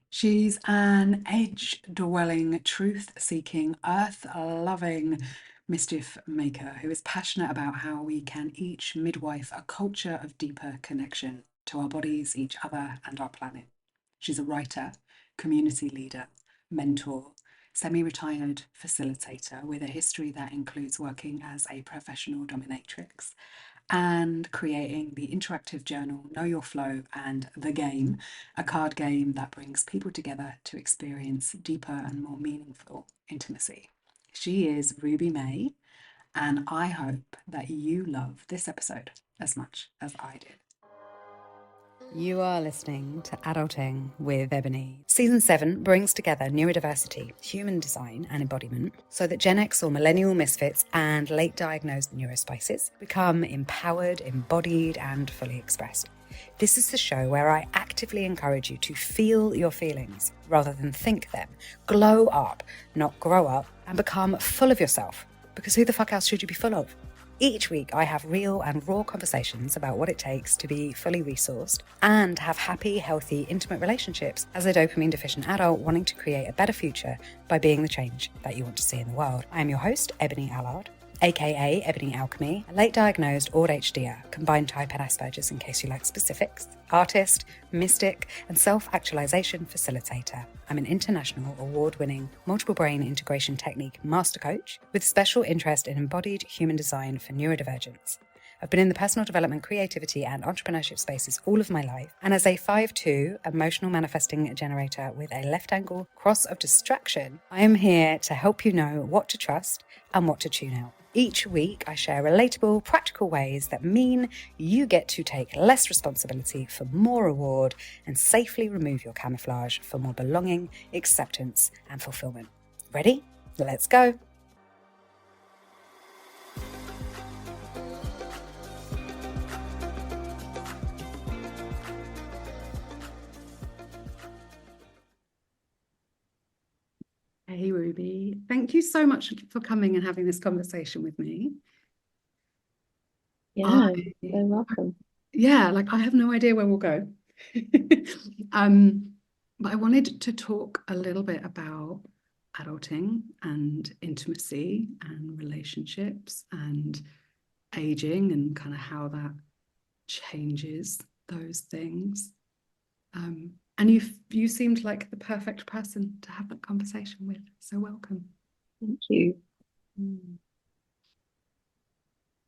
She's an edge-dwelling, truth-seeking, earth-loving mischief maker who is passionate about how we can each midwife a culture of deeper connection to our bodies, each other, and our planet. She's a writer, community leader, mentor, semi-retired facilitator with a history that includes working as a professional dominatrix and creating the interactive journal Know Your Flow and The Game, a card game that brings people together to experience deeper and more meaningful intimacy. She is Ruby May, and I hope that you love this episode as much as I did. You are listening to Adulting with Ebonie. Season 7 brings together neurodiversity, human design, and embodiment so that Gen X or millennial misfits and late diagnosed neurospices become empowered, embodied, and fully expressed. This is the show where I actively encourage you to feel your feelings rather than think them. Glow up, not grow up, and become full of yourself. Because who the fuck else should you be full of? Each week, I have real and raw conversations about what it takes to be fully resourced and have happy, healthy, intimate relationships as a dopamine-deficient adult wanting to create a better future by being the change that you want to see in the world. I am your host, Ebonie Allard, aka Ebonie Alchemy, a late diagnosed ADHDer, combined type and Asperger's in case you like specifics, artist, mystic, and self-actualization facilitator. I'm an international award-winning multiple brain integration technique master coach with special interest in embodied human design for neurodivergence. I've been in the personal development, creativity, and entrepreneurship spaces all of my life, and as a 5'2" emotional manifesting generator with a left angle cross of distraction, I am here to help you know what to trust and what to tune out. Each week, I share relatable, practical ways that mean you get to take less responsibility for more reward and safely remove your camouflage for more belonging, acceptance, and fulfillment. Ready? Let's go. Hey, Ruby. Thank you so much for coming and having this conversation with me. Yeah, you're welcome. Yeah, like I have no idea where we'll go. But I wanted to talk a little bit about adulting and intimacy and relationships and aging and kind of how that changes those things. And you seemed like the perfect person to have that conversation with. So welcome. Thank you.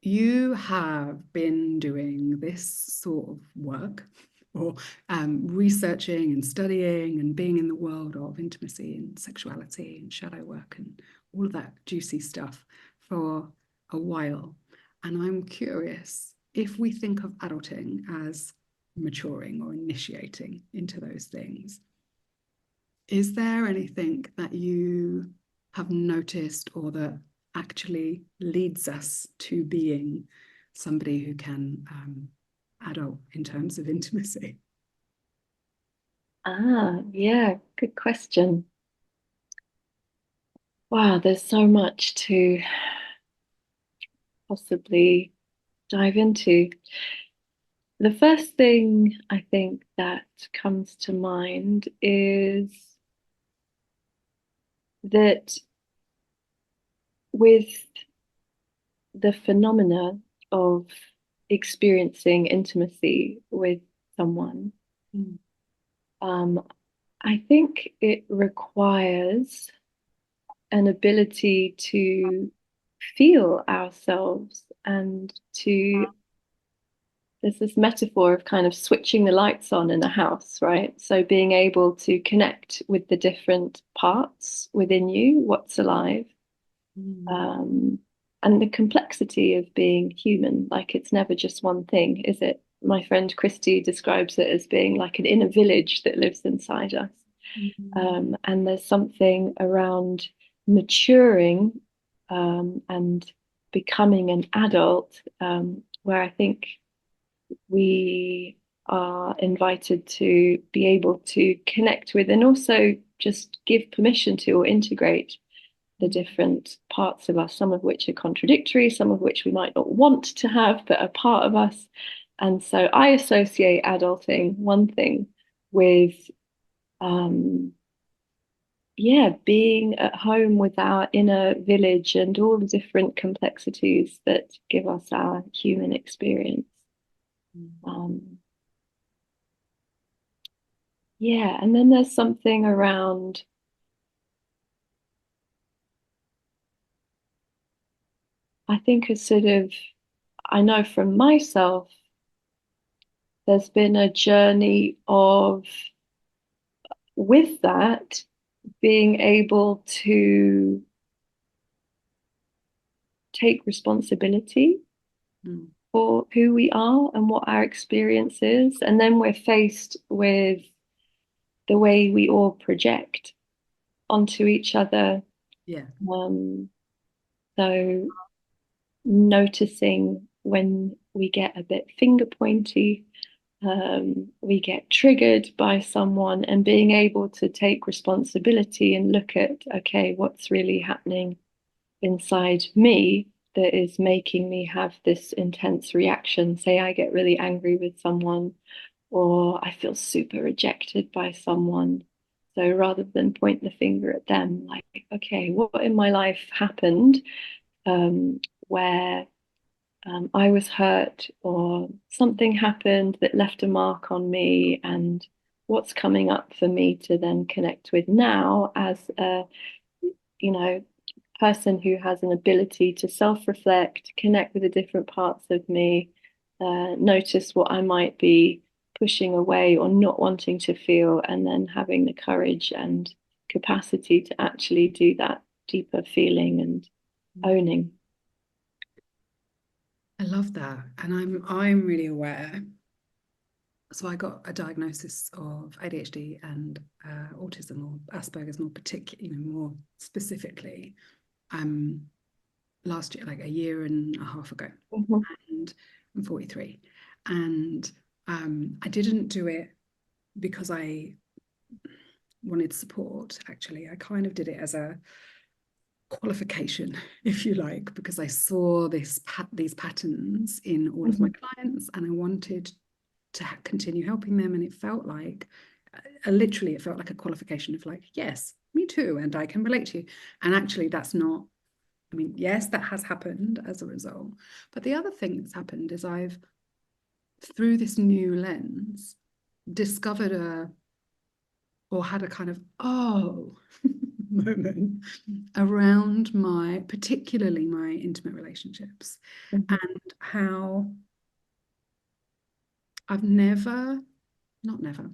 You have been doing this sort of work or researching and studying and being in the world of intimacy and sexuality and shadow work and all of that juicy stuff for a while. And I'm curious if we think of adulting as maturing or initiating into those things, is there anything that you have noticed or that actually leads us to being somebody who can adult in terms of intimacy? Yeah, good question. Wow, there's so much to possibly dive into. The first thing I think that comes to mind is that with the phenomena of experiencing intimacy with someone, I think it requires an ability to feel ourselves and there's this metaphor of kind of switching the lights on in a house, right? So being able to connect with the different parts within you, what's alive, and the complexity of being human. Like it's never just one thing, is it? My friend Christy describes it as being like an inner village that lives inside us. And there's something around maturing and becoming an adult where I think we are invited to be able to connect with and also just give permission to or integrate the different parts of us, some of which are contradictory, some of which we might not want to have, but are part of us. And so I associate adulting, one thing, with um, yeah, being at home with our inner village and all the different complexities that give us our human experience. Um, yeah, and then there's something around, I think, a sort of, I know from myself, there's been a journey of, with that, being able to take responsibility Mm. for who we are and what our experience is. And then we're faced with the way we all project onto each other. Yeah. Um, so noticing when we get a bit finger pointy, we get triggered by someone, and being able to take responsibility and look at, okay, what's really happening inside me that is making me have this intense reaction. Say I get really angry with someone, or I feel super rejected by someone. So rather than point the finger at them, like, okay, what in my life happened where I was hurt, or something happened that left a mark on me, and what's coming up for me to then connect with now as a, you know, person who has an ability to self-reflect, connect with the different parts of me, notice what I might be pushing away or not wanting to feel, and then having the courage and capacity to actually do that deeper feeling and owning. I love that. And I'm really aware. So I got a diagnosis of ADHD and autism, or Asperger's more particular, more specifically, um, last year, like a year and a half ago. Mhm, And I'm 43. And I didn't do it because I wanted support, actually. I kind of did it as a qualification, if you like, because I saw these patterns in all of my mhm, clients, and I wanted to continue helping them. And it felt like, literally, it felt like a qualification of like, yes, me too, and I can relate to you. And actually, that's not. I mean, yes, that has happened as a result. But the other thing that's happened is I've, through this new lens, discovered or had a kind of oh moment around particularly my intimate relationships, mhm, and how I've never, not never,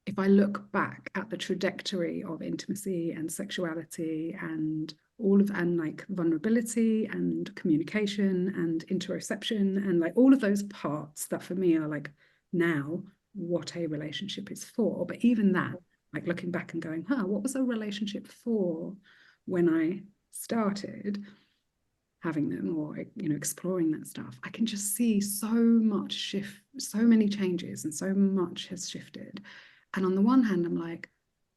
if I look back at the trajectory of intimacy and sexuality and and like vulnerability and communication and interoception and like all of those parts that for me are like now what a relationship is for. But even that, like looking back and going, what was a relationship for when I started having them, or exploring that stuff? I can just see so much shift, so many changes, and so much has shifted. And on the one hand, I'm like,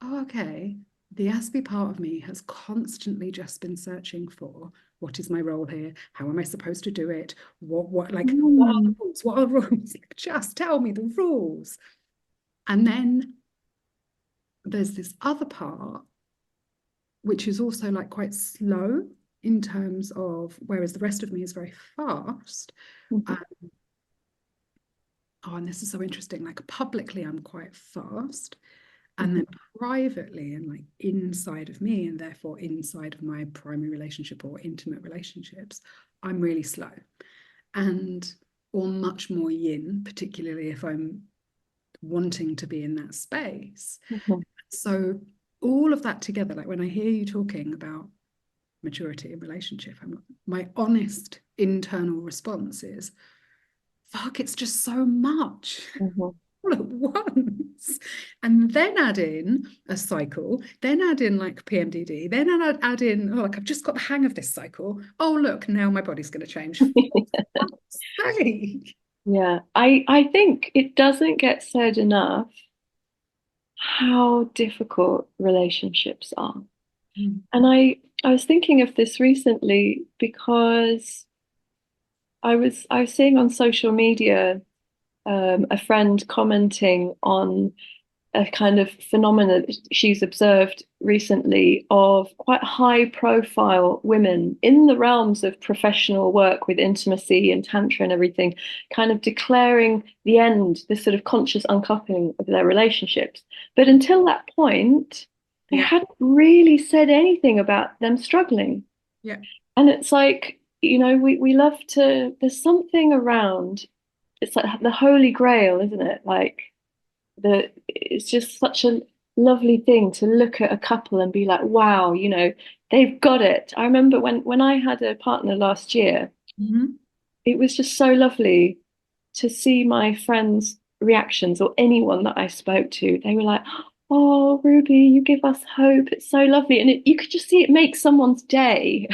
oh, okay, the Aspie part of me has constantly just been searching for, what is my role here? How am I supposed to do it? Like, what are the mm, rules? What are the rules? Like, just tell me the rules. And then there's this other part, which is also like quite slow in terms of, whereas the rest of me is very fast. mhm, Um, and this is so interesting. Like publicly, I'm quite fast. And mhm, then privately and like inside of me, and therefore inside of my primary relationship or intimate relationships, I'm really slow and or much more yin, particularly if I'm wanting to be in that space. mhm, So all of that together, like when I hear you talking about maturity in relationship, my honest internal response is, fuck, it's just so much mhm. all at once. And then add in a cycle, then add in like PMDD, then add in, oh, like I've just got the hang of this cycle. Oh, look, now my body's going to change. For fuck's sake. Yeah, I think it doesn't get said enough how difficult relationships are. Mm. And I was thinking of this recently because I was seeing on social media a friend commenting on a kind of phenomenon she's observed recently of quite high profile women in the realms of professional work with intimacy and tantra and everything, kind of declaring the end, this sort of conscious uncoupling of their relationships. But until that point, they Yeah. hadn't really said anything about them struggling. Yeah. And it's like, we love to, there's something around, it's like the holy grail, isn't it? Like, it's just such a lovely thing to look at a couple and be like, wow, they've got it. I remember when I had a partner last year, Mm-hmm. it was just so lovely to see my friends' reactions or anyone that I spoke to. They were like, oh, Ruby, you give us hope. It's so lovely. And you could just see it make someone's day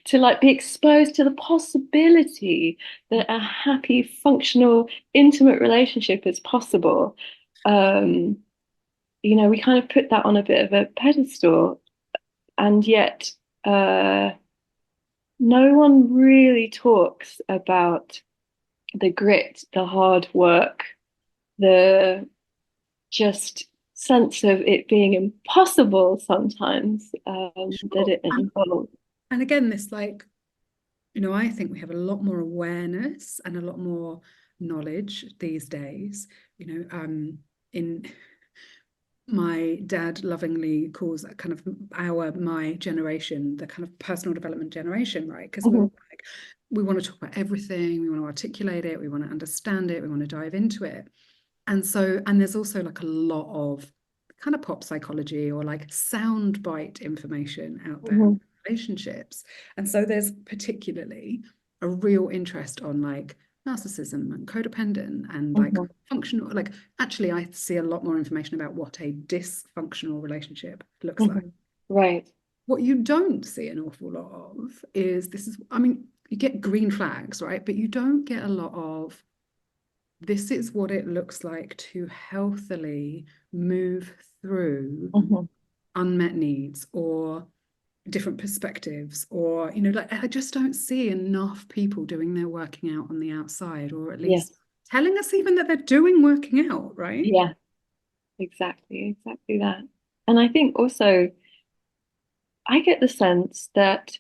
to like be exposed to the possibility that a happy, functional, intimate relationship is possible. Um, we kind of put that on a bit of a pedestal, and yet no one really talks about the grit, the hard work, the just sense of it being impossible sometimes that Sure. it involves. And again, this like, I think we have a lot more awareness and a lot more knowledge these days. In my dad lovingly calls that kind of my generation the kind of personal development generation, right? Because we're Mhm, like, we want to talk about everything, we want to articulate it, we want to understand it, we want to dive into it. And there's also like a lot of kind of pop psychology or like soundbite information out there in mhm, relationships. And so there's particularly a real interest on like narcissism and codependent and like mhm, functional, like actually I see a lot more information about what a dysfunctional relationship looks like. mhm. Right. What you don't see an awful lot of is I mean, you get green flags, right? But you don't get a lot of this is what it looks like to healthily move through Mhm. unmet needs or different perspectives, or like I just don't see enough people doing their working out on the outside, or at Yes. least telling us even that they're doing working out, right? Yeah, exactly that. And I think also I get the sense that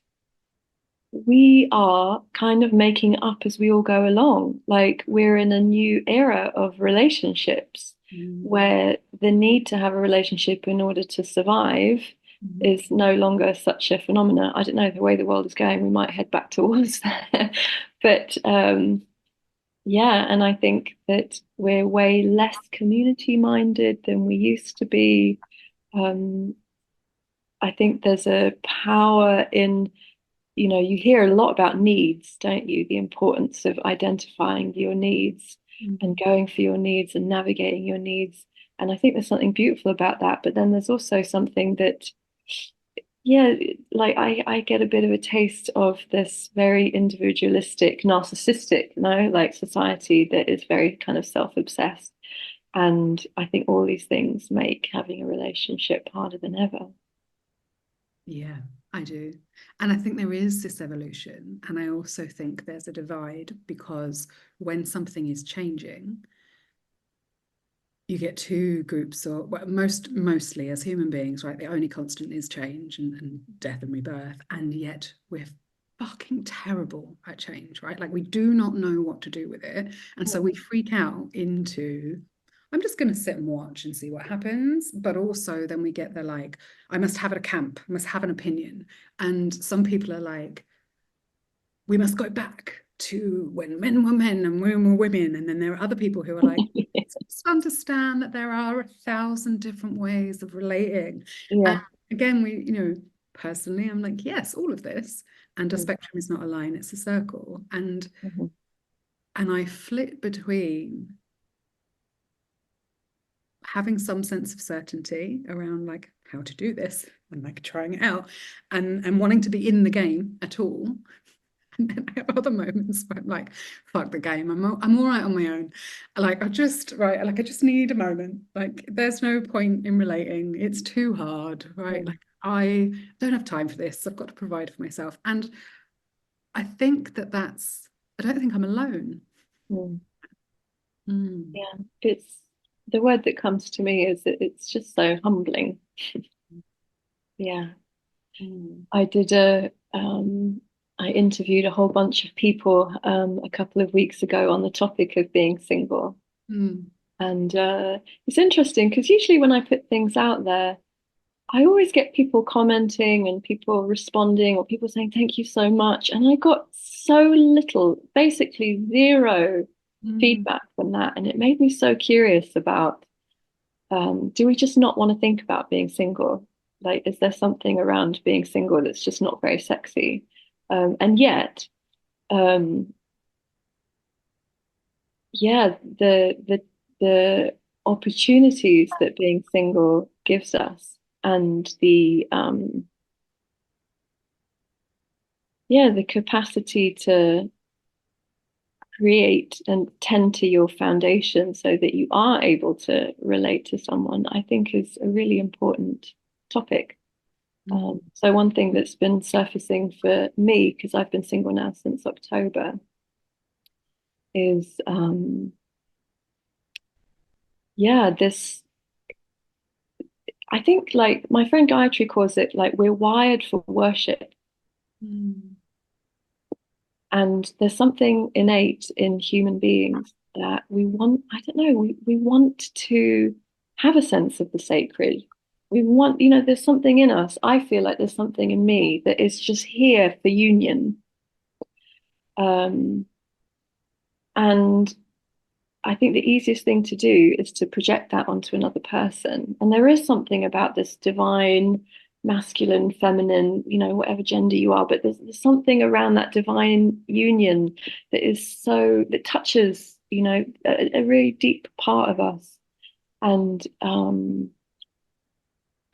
we are kind of making up as we all go along. Like we're in a new era of relationships Mm. where the need to have a relationship in order to survive Mhm. is no longer such a phenomenon. I don't know, the way the world is going, we might head back towards there. But yeah, and I think that we're way less community minded than we used to be. Um, I think there's a power in, you hear a lot about needs, don't you? The importance of identifying your needs and Mhm. going for your needs and navigating your needs. And I think there's something beautiful about that. But then there's also something that, yeah, like I get a bit of a taste of this very individualistic, narcissistic, like society that is very kind of self-obsessed. And I think all these things make having a relationship harder than ever. Yeah, I do. And I think there is this evolution. And I also think there's a divide because when something is changing, you get two groups, or well, mostly as human beings, right? The only constant is change and death and rebirth. And yet we're fucking terrible at change, right? Like we do not know what to do with it. And so we freak out into, I'm just going to sit and watch and see what happens. But also then we get the like, I must have a camp, I must have an opinion. And some people are like, we must go back to when men were men and women were women. And then there are other people who are like, just understand that there are 1,000 different ways of relating. And Yeah. again, personally, I'm like, yes, all of this. And a spectrum is not a line, it's a circle. Mhm. And I flip between having some sense of certainty around like how to do this and like trying it out and wanting to be in the game at all. And then I have other moments where I'm like, fuck the game. I'm all right on my own. Like I just need a moment. Like there's no point in relating. It's too hard, right? Mm, Like I don't have time for this. I've got to provide for myself. And I think I don't think I'm alone. mm. Mm. Yeah, it's the word that comes to me is that it's just so humbling. Yeah. Mm. I did I interviewed a whole bunch of people a couple of weeks ago on the topic of being single. Mm. And it's interesting because usually when I put things out there, I always get people commenting and people responding or people saying, thank you so much. And I got so little, basically zero Mm. feedback from that. And it made me so curious about do we just not want to think about being single? Like, is there something around being single that's just not very sexy? And yet, um, yeah, the opportunities that being single gives us, and the yeah, the capacity to create and tend to your foundation so that you are able to relate to someone, I think is a really important topic. Mm. So one thing that's been surfacing for me, because I've been single now since October, is yeah, this I think like my friend Gayatri calls it like we're wired for worship. Mm. And there's something innate in human beings that we want, I don't know, we want to have a sense of the sacred. We want, there's something in us. I feel like there's something in me that is just here for union. Um, and I think the easiest thing to do is to project that onto another person. And there is something about this divine, masculine, feminine, whatever gender you are, but there's something around that divine union that touches, a really deep part of us. And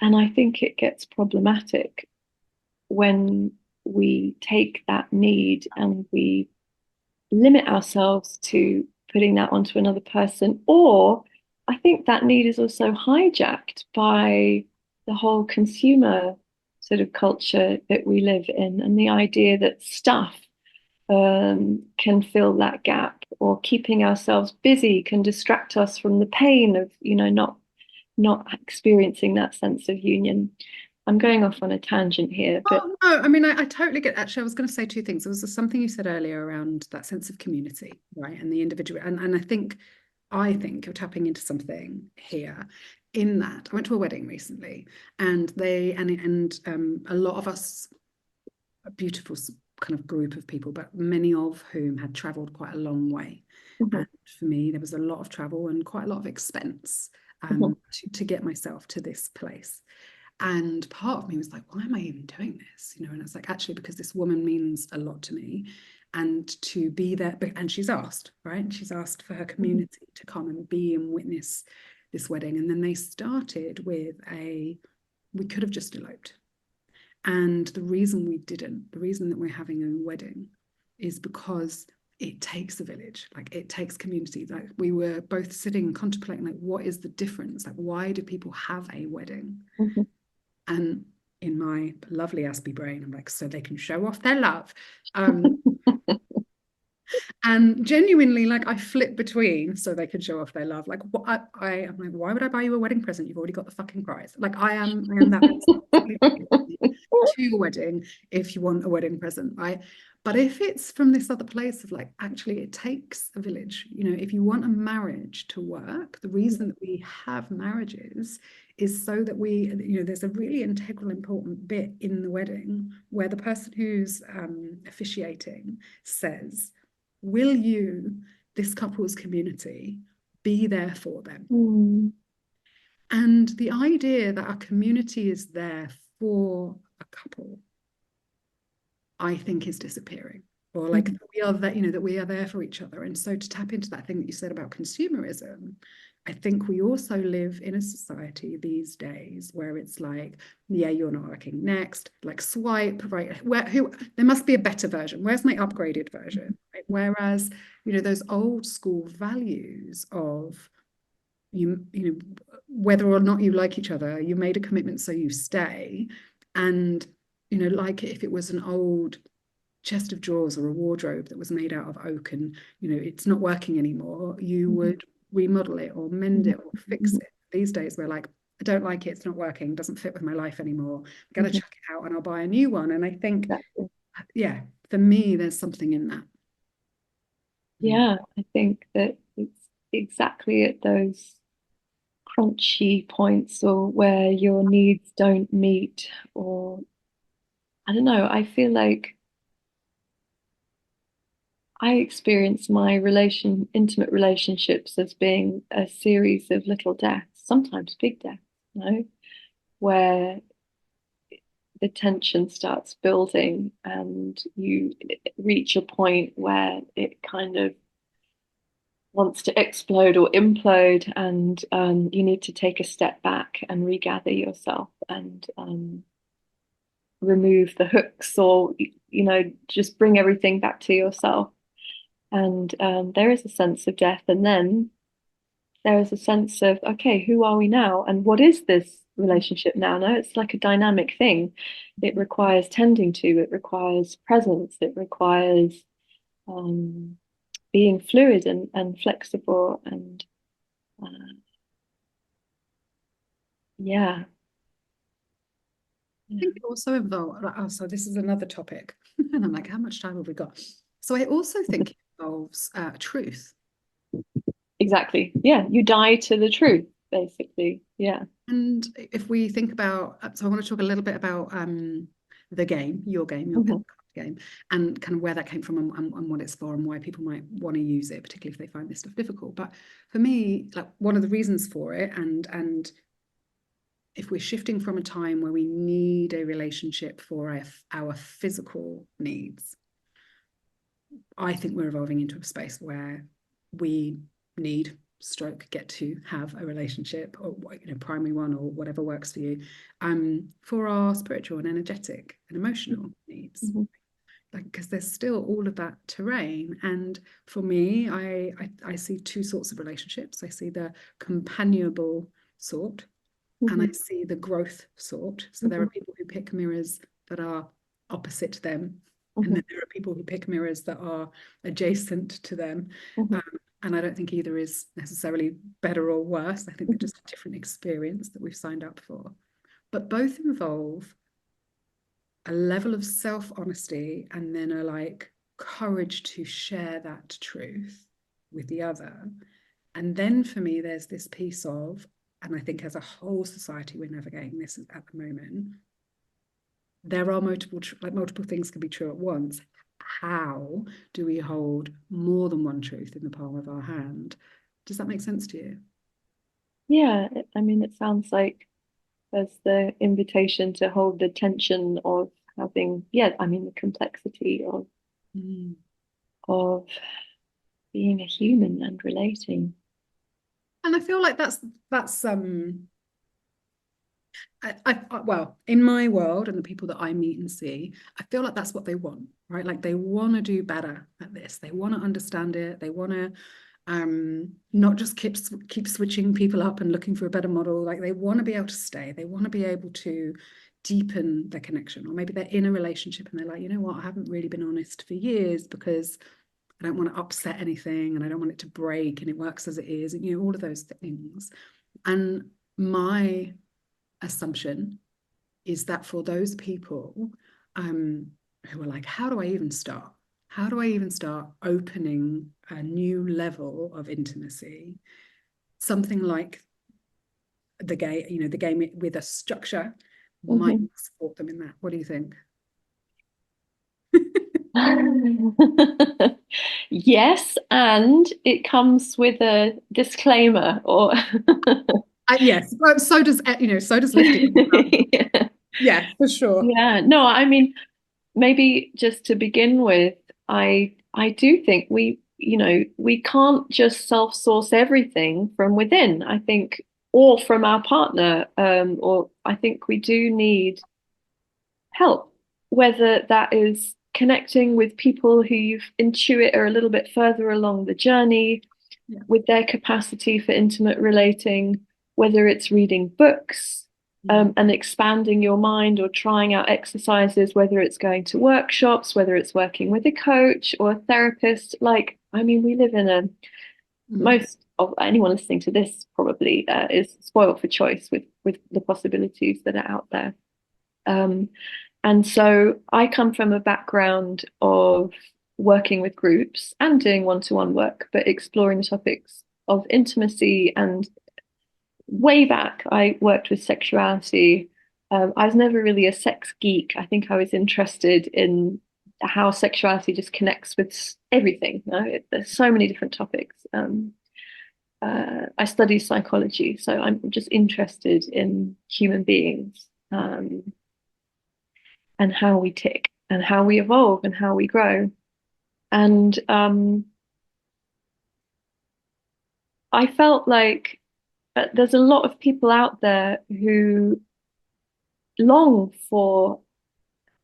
I think it gets problematic when we take that need and we limit ourselves to putting that onto another person. Or I think that need is also hijacked by the whole consumer sort of culture that we live in, and the idea that stuff can fill that gap, or keeping ourselves busy can distract us from the pain of, not experiencing that sense of union. I'm going off on a tangent here, but Oh, no, I mean, I totally get. Actually, I was going to say two things. There was something you said earlier around that sense of community, right, and the individual, and I think you're tapping into something here. In that, I went to a wedding recently, and a lot of us, a beautiful kind of group of people, but many of whom had travelled quite a long way. mhm, And for me, there was a lot of travel and quite a lot of expense mhm, to get myself to this place. And part of me was like, why am I even doing this? And it's like, actually, because this woman means a lot to me. And to be there, and she's asked, right? She's asked for her mhm, community to come and be and witness this wedding. And then they started with we could have just eloped. And the reason we didn't, the reason that we're having a wedding is because it takes a village, like it takes community. Like we were both sitting and contemplating, like, what is the difference? Like, why do people have a wedding? mhm. And in my lovely Aspie brain, I'm like, so they can show off their love. Um, and genuinely, like, I flip between so they can show off their love. Like, what I am like, why would I buy you a wedding present? You've already got the fucking prize. Like, I am that person. To your wedding if you want a wedding present, right? But if it's from this other place of like, actually, it takes a village. If you want a marriage to work, the reason that we have marriages is so that there's a really integral, important bit in the wedding where the person who's officiating says, will you, this couple's community, be there for them? Mm, And the idea that our community is there for a couple, I think, is disappearing. Or like mhm, that we are that, that we are there for each other. And so to tap into that thing that you said about consumerism, I think we also live in a society these days where it's like, yeah, you're not working next, like swipe, right? There must be a better version. Where's my upgraded version? Right? Whereas, those old school values of you know whether or not you like each other, you made a commitment, so you stay. And like if it was an old chest of drawers or a wardrobe that was made out of oak and it's not working anymore, you mhm, would remodel it or mend Mhm. it or fix Mhm. it. These days, we're like, I don't like it, it's not working, doesn't fit with my life anymore. I'm going to Mhm. chuck it out and I'll buy a new one. And I think, Exactly. yeah, for me, there's something in that. Mm. Yeah, I think that it's exactly at those crunchy points or where your needs don't meet, or I don't know, I feel like I experience my intimate relationships as being a series of little deaths, sometimes big deaths, you know, where the tension starts building and you reach a point where it kind of wants to explode or implode, and you need to take a step back and regather yourself and remove the hooks, or just bring everything back to yourself. And there is a sense of death, and then there is a sense of, okay, who are we now, and what is this relationship now? No, it's like a dynamic thing. It requires tending to, it requires presence, it requires um, being fluid and flexible, and uh, yeah. I think it also involves, oh, so this is another topic. And I'm like, how much time have we got? So I also think it involves truth. Exactly. Yeah, you die to the truth, basically. Yeah. And if we think about, so I want to talk a little bit about the game, your game, your Mhm. game, and kind of where that came from and what it's for and why people might want to use it, particularly if they find this stuff difficult. But for me, like one of the reasons for it, and if we're shifting from a time where we need a relationship for our physical needs, I think we're evolving into a space where we need stroke get to have a relationship, or primary one or whatever works for you, for our spiritual and energetic and emotional needs, Mhm. like because there's still all of that terrain. And for me, I see two sorts of relationships. I see the companionable sort, and I Mhm. see the growth sort. So there are Mhm. people who pick mirrors that are opposite them, and Mhm. then there are people who pick mirrors that are adjacent to them. Mhm. Um, and I don't think either is necessarily better or worse. I think they're Mhm. just a different experience that we've signed up for. But both involve a level of self-honesty and then a like courage to share that truth with the other. And then for me, there's this piece of, and I think as a whole society, we're navigating this at the moment. There are multiple things can be true at once. How do we hold more than one truth in the palm of our hand? Does that make sense to you? Yeah, I mean, it sounds like there's the invitation to hold the tension of having, yeah, I mean, the complexity Mm. of being a human and relating. And I feel like that's well, in my world and the people that I meet and see, I feel like that's what they want, right? Like they want to do better at this. They want to understand it. They want to not just keep switching people up and looking for a better model. Like they want to be able to stay. They want to be able to deepen their connection. Or maybe they're in a relationship and they're like, you know what, I haven't really been honest for years because I don't want to upset anything and I don't want it to break and it works as it is, and all of those things. And my assumption is that for those people who are like, how do I even start? How do I even start opening a new level of intimacy? Something like the game with a structure might Mhm. support them in that. What do you think? Yes, and it comes with a disclaimer or Yes, well, so does lifting. yeah. Yeah, for sure. Yeah, no, I mean, maybe just to begin with, I do think we can't just self-source everything from within, I think, or from our partner, or I think we do need help, whether that is connecting with people who you intuit are a little bit further along the journey Yeah. with their capacity for intimate relating, whether it's reading books Mm. and expanding your mind, or trying out exercises, whether it's going to workshops, whether it's working with a coach or a therapist. Like, I mean, we live in a Mm. most of anyone listening to this probably is spoiled for choice with the possibilities that are out there. And so I come from a background of working with groups and doing one-to-one work, but exploring the topics of intimacy. And way back, I worked with sexuality. I was never really a sex geek. I think I was interested in how sexuality just connects with everything. You know? There's so many different topics. I study psychology, so I'm just interested in human beings, and how we tick and how we evolve and how we grow. And I felt like there's a lot of people out there who long for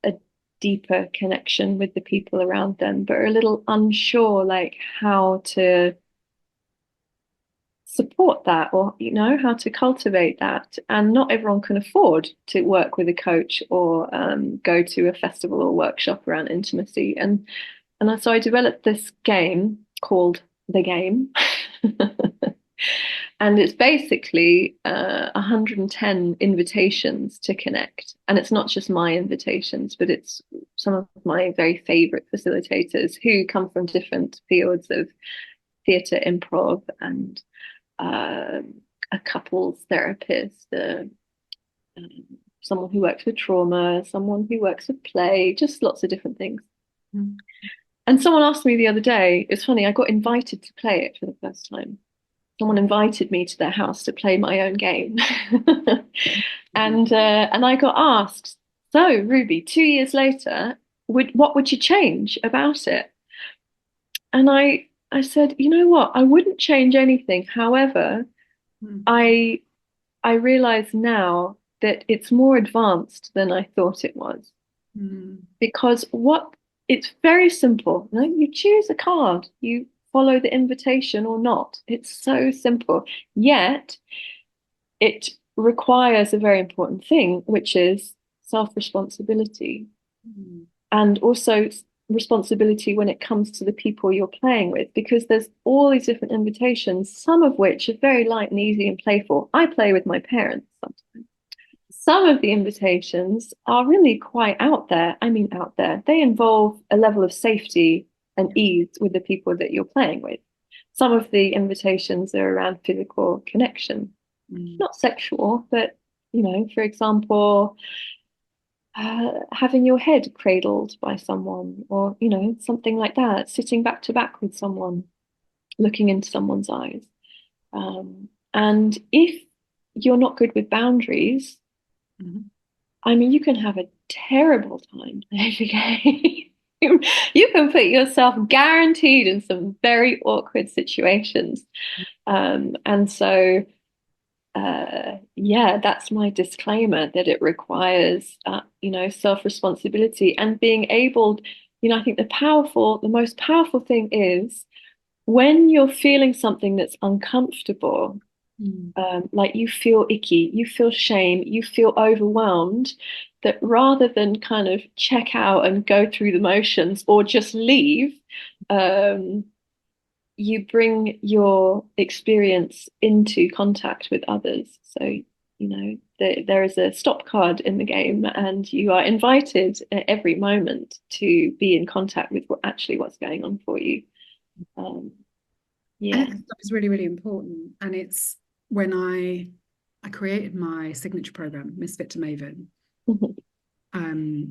a deeper connection with the people around them, but are a little unsure, like how to support that, or how to cultivate that. And not everyone can afford to work with a coach or go to a festival or workshop around intimacy. And so I developed this game called The Game. And it's basically 110 invitations to connect. And it's not just my invitations, but it's some of my very favorite facilitators who come from different fields of theatre, improv, and a couples therapist, someone who works with trauma, someone who works with play, just lots of different things. Mm. And someone asked me the other day, it's funny, I got invited to play it for the first time. Someone invited me to their house to play my own game. And I got asked, so Ruby, 2 years later, what would you change about it? And I said, you know what, I wouldn't change anything. However, I realize now that it's more advanced than I thought it was. Because it's very simple. You know, you choose a card, you follow the invitation or not. It's so simple. Yet it requires a very important thing, which is self-responsibility. And also responsibility when it comes to the people you're playing with, because there's all these different invitations, some of which are very light and easy and playful. I play with my parents sometimes. Some of the invitations are really quite out there. I mean, out there. They involve a level of safety and ease with the people that you're playing with. Some of the invitations are around physical connection, not sexual, but, for example, having your head cradled by someone, or something like that, sitting back to back with someone, looking into someone's eyes. And if you're not good with boundaries, I mean, you can have a terrible time playing the game. You can put yourself guaranteed in some very awkward situations. And so that's my disclaimer, that it requires self-responsibility and being able, I think the most powerful thing is when you're feeling something that's uncomfortable, like you feel icky, you feel shame, you feel overwhelmed, that rather than kind of check out and go through the motions or just leave, you bring your experience into contact with others. So, there is a stop card in the game, and you are invited at every moment to be in contact with what's going on for you. Yeah, that is really, really important. And it's when I created my signature program, Misfit to Maven.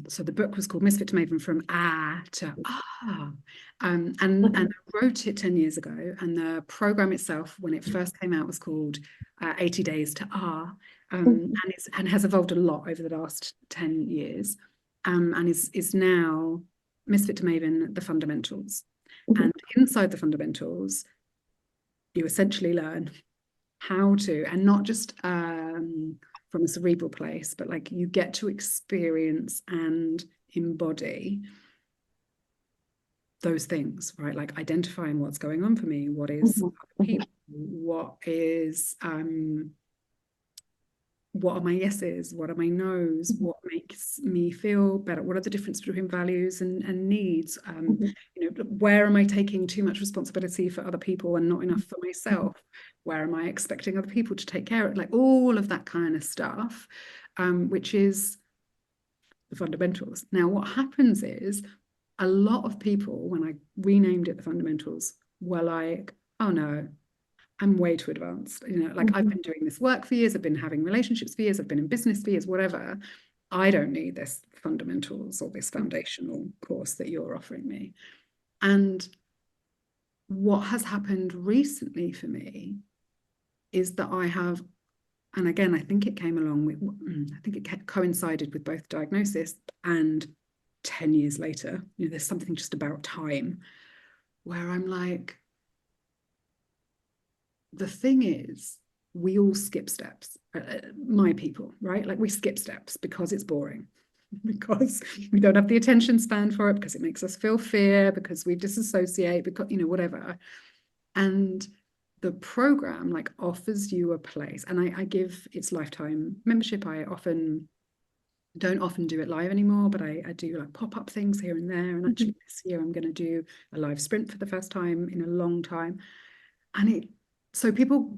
So the book was called Misfit to Maven, from to and I wrote it 10 years ago, and the program itself, when it first came out, was called 80 Days to and has evolved a lot over the last 10 years, and is now Misfit to Maven, the fundamentals. And inside the fundamentals, you essentially learn how to, and not just from a cerebral place, but like you get to experience and embody those things, right? Like identifying what's going on for me, what is other people, what what are my yeses? What are my nos? Mhm. What makes me feel better? What are the difference between values and needs? Mhm. Where am I taking too much responsibility for other people and not enough for Mhm. myself? Where am I expecting other people to take care of? Like all of that kind of stuff, which is the fundamentals. Now, what happens is a lot of people, when I renamed it the fundamentals, were like, oh no, I'm way too advanced. Like I've Mhm. been doing this work for years, I've been having relationships for years, I've been in business for years, whatever. I don't need this fundamentals or this foundational course that you're offering me. And what has happened recently for me is that I have, and again, I think it came along with, I think it coincided with both diagnosis and 10 years later, there's something just about time where I'm like, the thing is, we all skip steps. My people, right? Like we skip steps because it's boring, because we don't have the attention span for it, because it makes us feel fear, because we disassociate, because, whatever. And the program like offers you a place. And I give its lifetime membership. I don't often do it live anymore, but I do like pop-up things here and there. And Mhm. actually this year I'm going to do a live sprint for the first time in a long time. And so people,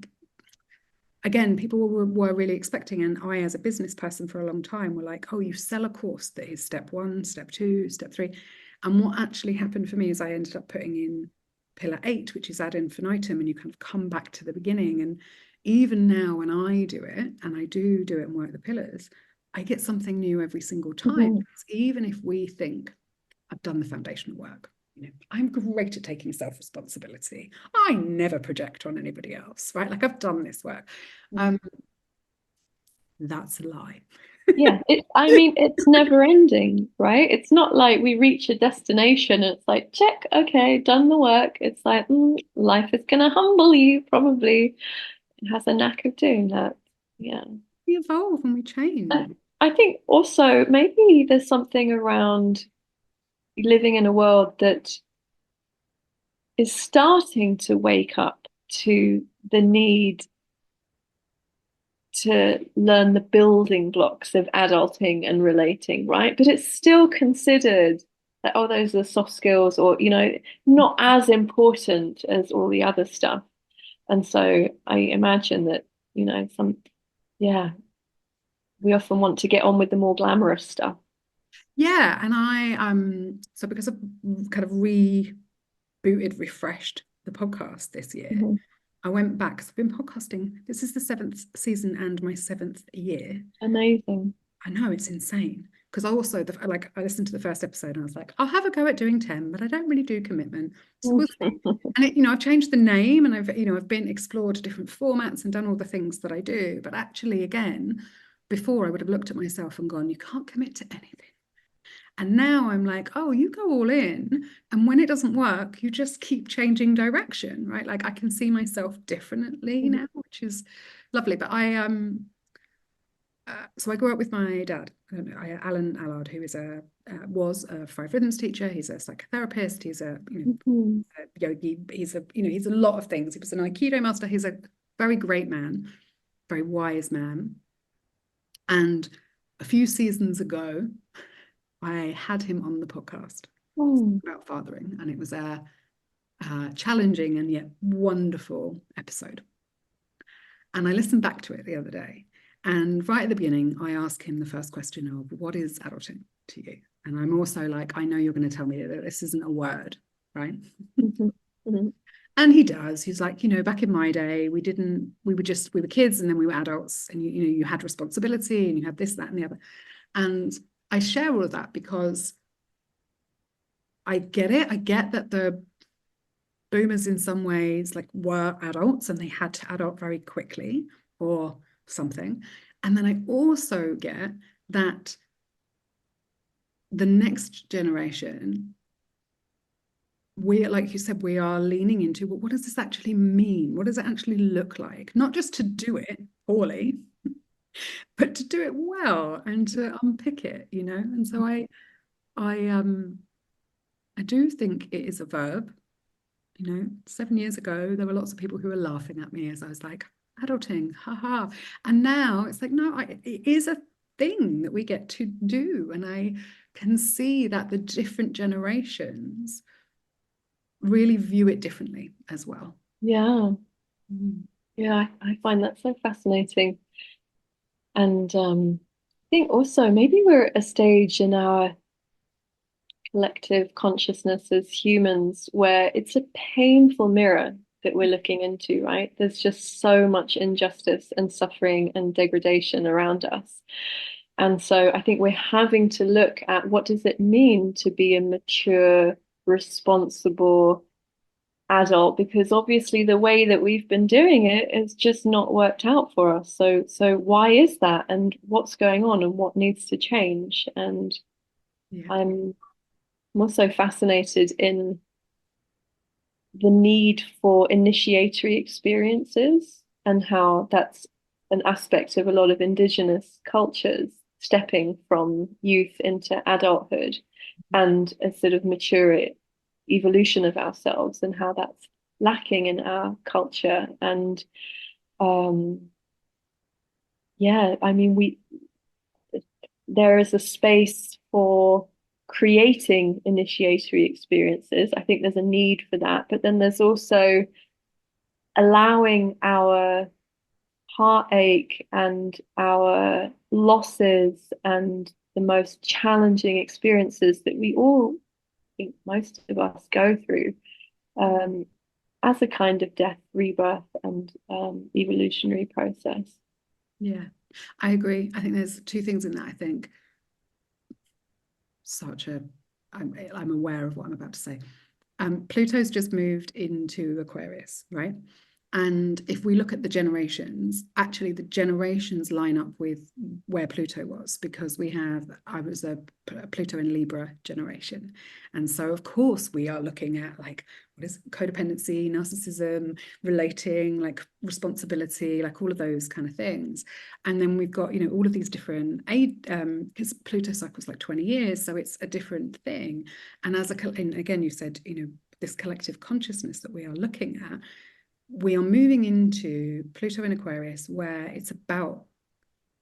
again, people were really expecting, and I, as a business person for a long time, were like, oh, you sell a course that is step 1, step 2, step 3. And what actually happened for me is I ended up putting in pillar 8, which is ad infinitum, and you kind of come back to the beginning. And even now, when I do it, and I do it and work the pillars, I get something new every single time. Mhm. Even if we think I've done the foundational work, I'm great at taking self-responsibility. I never project on anybody else, right? Like I've done this work. Mhm. Um, that's a lie. Yeah, I mean, it's never ending, right? It's not like we reach a destination and it's like, check, okay, done the work. It's like, life is gonna humble you, probably. It has a knack of doing that. Yeah. We evolve and we I change. I think also maybe there's something around living in a world that is starting to wake up to the need to learn the building blocks of adulting and relating, right? But it's still considered that, oh, those are soft skills or, not as important as all the other stuff. And so I imagine that, yeah, we often want to get on with the more glamorous stuff. Yeah, and I so because I've kind of refreshed the podcast this year, Mhm. I went back because I've been podcasting. This is the 7th season and my 7th year. Amazing. I know it's insane because I also I listened to the first episode and I was like, I'll have a go at doing 10, but I don't really do commitment. So we'll see. And I've changed the name and I've been explored different formats and done all the things that I do. But actually, again, before I would have looked at myself and gone, you can't commit to anything. And now I'm like, oh, you go all in. And when it doesn't work, you just keep changing direction, right? Like I can see myself differently now, which is lovely. But so I grew up with my dad, Alan Allard, who was a five rhythms teacher. He's a psychotherapist. He's Mhm. a yogi. He's a lot of things. He was an Aikido master. He's a very great man, very wise man. And a few seasons ago, I had him on the podcast Mm. about fathering, and it was a challenging and yet wonderful episode. And I listened back to it the other day. And right at the beginning, I asked him the first question of, what is adulting to you? And I'm also like, I know you're going to tell me that this isn't a word, right? Mhm. Mhm. And he does. He's like, back in my day, we were kids and then we were adults, and you had responsibility and you had this, that, and the other. And I share all of that because I get it. I get that the boomers in some ways like were adults and they had to adult very quickly or something. And then I also get that the next generation, like you said, we are leaning into, well, what does this actually mean? What does it actually look like? Not just to do it poorly, but to do it well and to unpick it. And so I I do think it is a verb. 7 years ago, there were lots of people who were laughing at me as I was like, adulting, haha. And now it's like, no, it is a thing that we get to do. And I can see that the different generations really view it differently as well. Yeah. Mm. Yeah, I find that so fascinating. And I think also maybe we're at a stage in our collective consciousness as humans where it's a painful mirror that we're looking into, right? There's just so much injustice and suffering and degradation around us. And so I think we're having to look at what does it mean to be a mature, responsible adult, because obviously the way that we've been doing it has just not worked out for us. So why is that, and what's going on, and what needs to change? And Yeah. I'm also fascinated in the need for initiatory experiences and how that's an aspect of a lot of indigenous cultures, stepping from youth into adulthood and a sort of mature evolution of ourselves, and how that's lacking in our culture. And um, yeah, I mean, there is a space for creating initiatory experiences. I think there's a need for that, but then there's also allowing our heartache and our losses and the most challenging experiences that we all, I think most of us, go through um, as a kind of death, rebirth, and evolutionary process. Yeah, I agree. I think there's two things in that. I think such a, I'm aware of what I'm about to say. Pluto's just moved into Aquarius, right? And if we look at the generations, actually the generations line up with where Pluto was, because I was a Pluto in Libra generation. And so of course we are looking at like, what is codependency, narcissism, relating, like responsibility, like all of those kind of things. And then we've got, all of these different because Pluto cycles like 20 years, so it's a different thing. And and again, you said, this collective consciousness that we are looking at, we are moving into Pluto in Aquarius, where it's about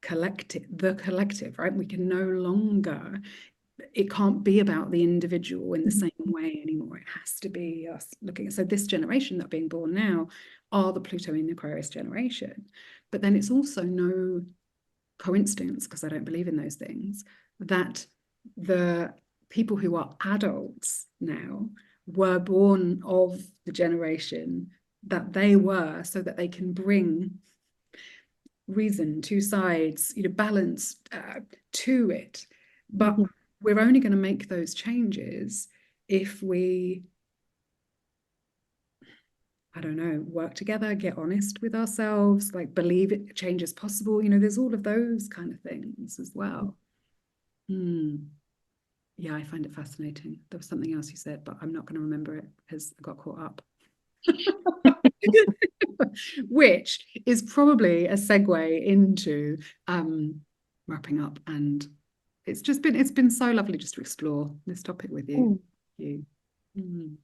the collective, right? We can no longer, it can't be about the individual in the same way anymore. It has to be us looking. So this generation that are being born now are the Pluto in Aquarius generation. But then it's also no coincidence, because I don't believe in those things, that the people who are adults now were born of the generation that they were, so that they can bring reason, two sides, balance to it. But Mm-hmm. we're only going to make those changes if we, I don't know, work together, get honest with ourselves, like believe change is possible. There's all of those kind of things as well. Yeah, I find it fascinating. There was something else you said, but I'm not going to remember it because I got caught up. Which is probably a segue into wrapping up. And it's been so lovely just to explore this topic with you. Mm.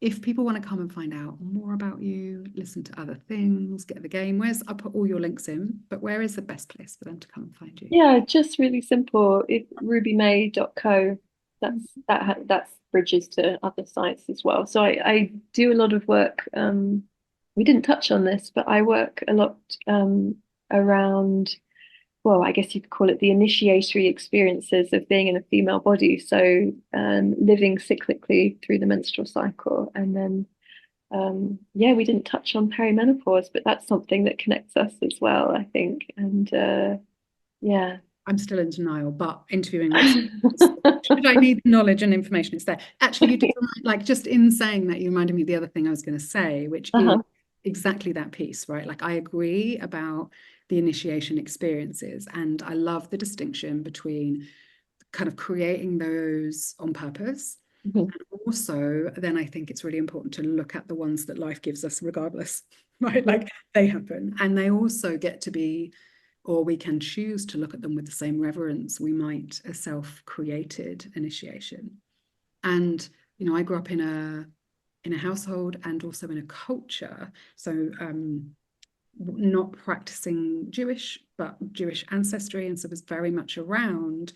If people want to come and find out more about you, listen to other things, get the game, I'll put all your links in, but where is the best place for them to come and find you? Yeah, just really simple. rubymay.co. That's bridges to other sites as well. So I do a lot of work. We didn't touch on this, but I work a lot around, well, I guess you could call it the initiatory experiences of being in a female body. So living cyclically through the menstrual cycle. And then yeah, we didn't touch on perimenopause, but that's something that connects us as well, I think. And yeah. I'm still in denial, but interviewing makes sense. Should I need knowledge and information, it's there. Actually, you did, like, just in saying that, you reminded me of the other thing I was going to say, which is exactly that piece, right? Like, I agree about the initiation experiences, and I love the distinction between kind of creating those on purpose. And also, then I think it's really important to look at the ones that life gives us regardless, right? Like, they happen, and they also get to be, or we can choose to look at them with the same reverence we might a self-created initiation. And I grew up in a household and also in a culture. So not practicing Jewish, but Jewish ancestry, and so was very much around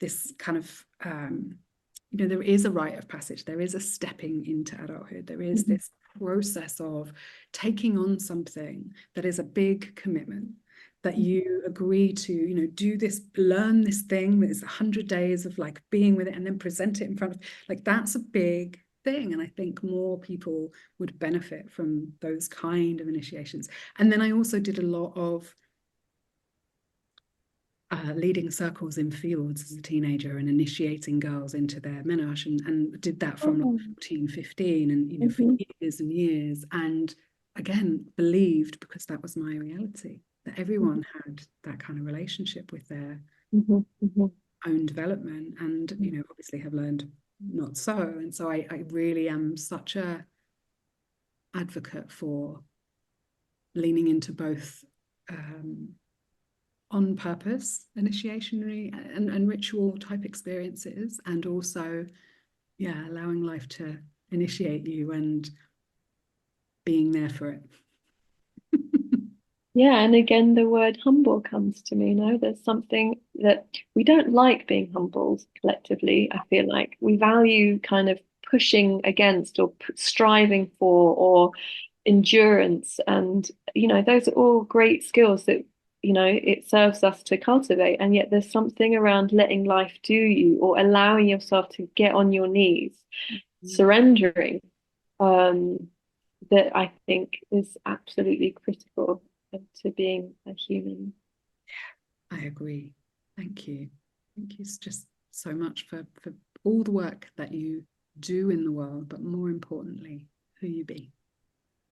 this kind of there is a rite of passage, there is a stepping into adulthood, there is Mhm. this process of taking on something that is a big commitment, that you agree to, do this, learn this thing that is 100 days of like being with it and then present it in front of, like, that's a big thing. And I think more people would benefit from those kind of initiations. And then I also did a lot of leading circles in fields as a teenager and initiating girls into their menage, and did that from like Oh, 14, 15, and for mhm, years and years. And again, believed, because that was my reality, that everyone had that kind of relationship with their mhm, mhm, own development, and mhm. obviously have learned not so. And so I really am such a advocate for leaning into both on purpose initiationary and ritual type experiences, and also, yeah, allowing life to initiate you and being there for it. Yeah, and again, the word humble comes to me. There's something that we don't like being humbled collectively. I feel like we value kind of pushing against or striving for or endurance. And, those are all great skills that, it serves us to cultivate. And yet there's something around letting life do you or allowing yourself to get on your knees, surrendering. Um, that I think is absolutely critical to being a human. I agree. Thank you. Thank you just so much for all the work that you do in the world, but more importantly, who you be.